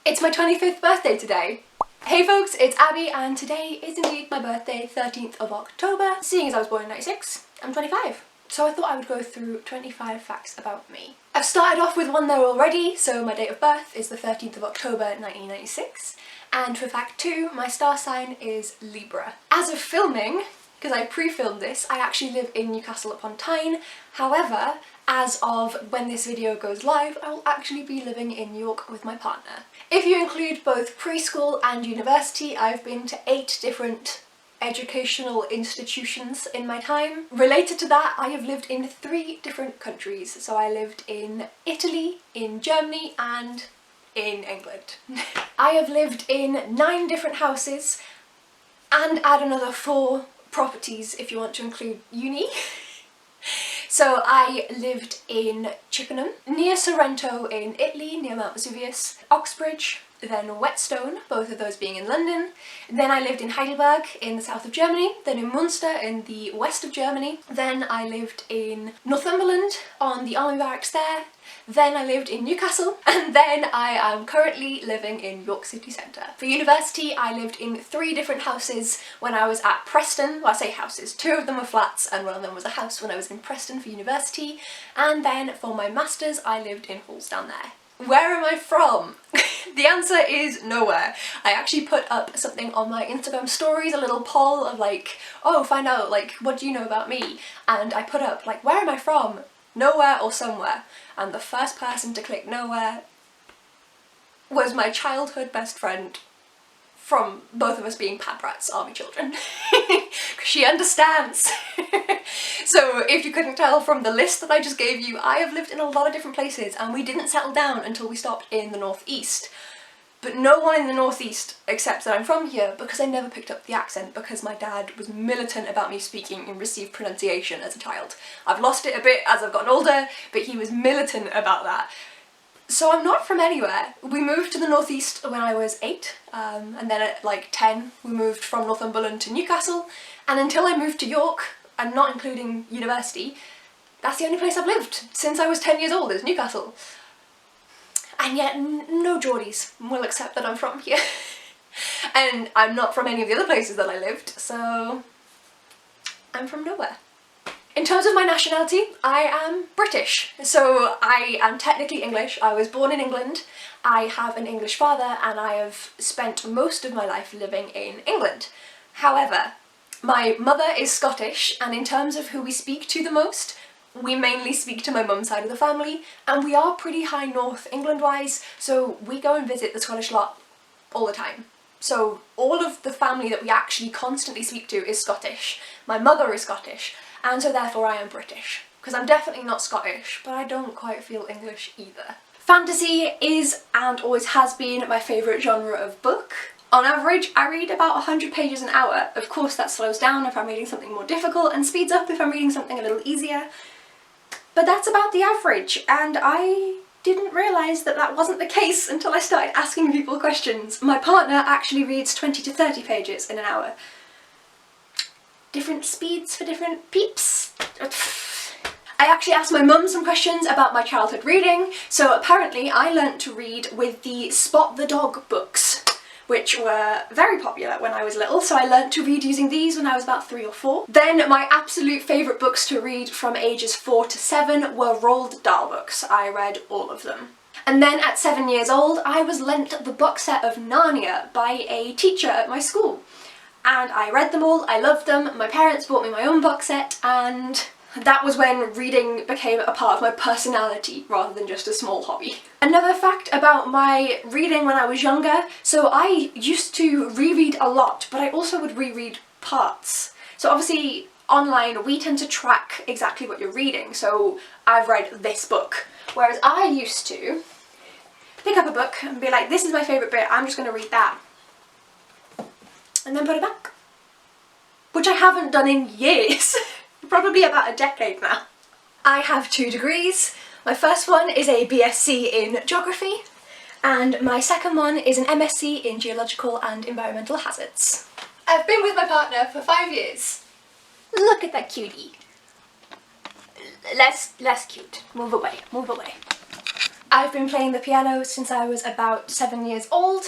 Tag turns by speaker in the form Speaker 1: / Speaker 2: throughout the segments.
Speaker 1: It's my 25th birthday today. Hey folks, it's Abby and today is indeed my birthday, 13th of October. Seeing as I was born in 96, I'm 25. So I thought I would go through 25 facts about me. I've started off with one there already, so my date of birth is the 13th of October 1996. And for fact 2, my star sign is Libra. As of filming, because I pre-filmed this, I actually live in Newcastle upon Tyne. However, as of when this video goes live, I will actually be living in York with my partner. If you include both preschool and university, I've been to 8 different educational institutions in my time. Related to that, I have lived in 3 different countries. So I lived in Italy, in Germany, and in England. I have lived in 9 different houses and add another 4 properties if you want to include uni. So I lived in Chippenham, near Sorrento in Italy, near Mount Vesuvius, Oxbridge, then Whetstone, both of those being in London. Then I lived in Heidelberg in the south of Germany, then in Munster in the west of Germany. Then I lived in Northumberland on the army barracks there. Then I lived in Newcastle, and then I am currently living in York City Centre. For university, I lived in 3 different houses when I was at Preston. Well, I say houses, 2 of them were flats and 1 of them was a house when I was in Preston for university. And then for my masters, I lived in halls down there. Where am I from? The answer is nowhere. I actually put up something on my Instagram stories, a little poll of like, oh, find out, like, what do you know about me? And I put up, like, where am I from? Nowhere or somewhere. And the first person to click nowhere was my childhood best friend from both of us being pad rats, army children. Because she understands. So if you couldn't tell from the list that I just gave you, I have lived in a lot of different places and we didn't settle down until we stopped in the northeast. But no one in the northeast accepts that I'm from here because I never picked up the accent because my dad was militant about me speaking in received pronunciation as a child. I've lost it a bit as I've gotten older, but he was militant about that. So I'm not from anywhere. We moved to the northeast when I was 8, and then at like 10 we moved from Northumberland to Newcastle, and until I moved to York, and not including university, that's the only place I've lived since I was 10 years old, is Newcastle. And yet no Geordies will accept that I'm from here. And I'm not from any of the other places that I lived, so I'm from nowhere. In terms of my nationality, I am British. So I am technically English. I was born in England. I have an English father and I have spent most of my life living in England. However, my mother is Scottish, and in terms of who we speak to the most, we mainly speak to my mum's side of the family, and we are pretty high north England-wise, so we go and visit the Scottish lot all the time. So all of the family that we actually constantly speak to is Scottish. My mother is Scottish, and so therefore I am British. Because I'm definitely not Scottish, but I don't quite feel English either. Fantasy is, and always has been, my favourite genre of book. On average, I read about 100 pages an hour. Of course that slows down if I'm reading something more difficult and speeds up if I'm reading something a little easier. But that's about the average, and I didn't realise that that wasn't the case until I started asking people questions. My partner actually reads 20 to 30 pages in an hour. Different speeds for different peeps. I actually asked my mum some questions about my childhood reading, so apparently I learnt to read with the Spot the Dog books, which were very popular when I was little, so I learnt to read using these when I was about 3 or 4. Then my absolute favourite books to read from ages 4 to 7 were Roald Dahl books. I read all of them. And then at 7 years old, I was lent the box set of Narnia by a teacher at my school. And I read them all, I loved them, my parents bought me my own box set, and that was when reading became a part of my personality rather than just a small hobby. Another fact about my reading when I was younger, so I used to reread a lot, but I also would reread parts. So obviously online we tend to track exactly what you're reading, so I've read this book, whereas I used to pick up a book and be like, this is my favourite bit, I'm just going to read that, and then put it back. Which I haven't done in years. Probably about a decade now. I have 2 degrees. My first one is a BSc in Geography, and my second one is an MSc in Geological and Environmental Hazards. I've been with my partner for 5 years. Look at that cutie. Less cute. Move away, move away. I've been playing the piano since I was about 7 years old.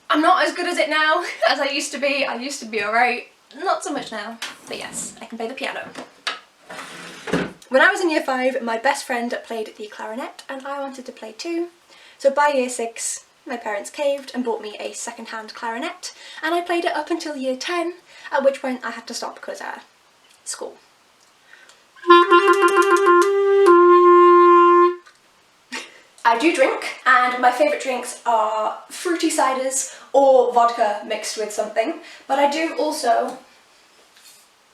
Speaker 1: I'm not as good at it now as I used to be. I used to be alright. Not so much now, but yes, I can play the piano. When I was in year 5, my best friend played the clarinet and I wanted to play too. So by year 6, my parents caved and bought me a second-hand clarinet, and I played it up until year 10, at which point I had to stop because school. I do drink, and my favourite drinks are fruity ciders or vodka mixed with something, but I do also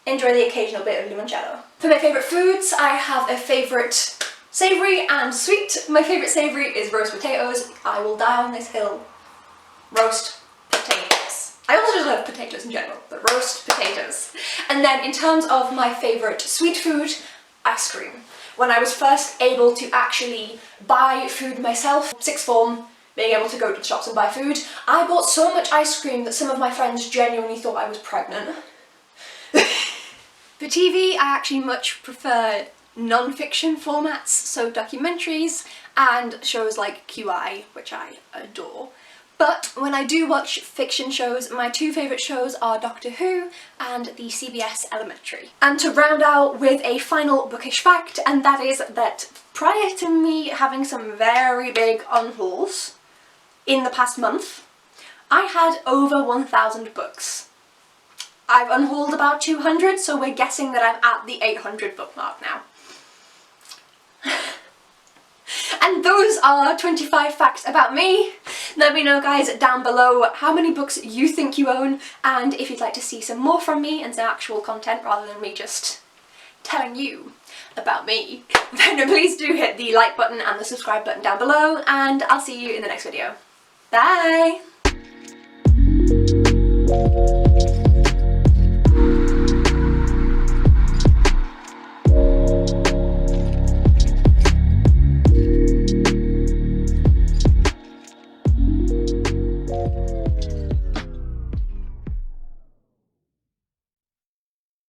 Speaker 1: enjoy the occasional bit of limoncello. For my favourite foods, I have a favourite savoury and sweet. My favourite savoury is roast potatoes. I will die on this hill. Roast potatoes. I also just love potatoes in general, but roast potatoes. And then in terms of my favourite sweet food, ice cream. When I was first able to actually buy food myself, sixth form, being able to go to the shops and buy food, I bought so much ice cream that some of my friends genuinely thought I was pregnant. For TV, I actually much prefer non-fiction formats, so documentaries and shows like QI, which I adore. But when I do watch fiction shows, my two favourite shows are Doctor Who and the CBS Elementary. And to round out with a final bookish fact, and that is that prior to me having some very big unhauls in the past month, I had over 1,000 books. I've unhauled about 200, so we're guessing that I'm at the 800 book mark now. And those are 25 facts about me. Let me know, guys, down below how many books you think you own, and if you'd like to see some more from me and some actual content rather than me just telling you about me, then please do hit the like button and the subscribe button down below, and I'll see you in the next video. Bye!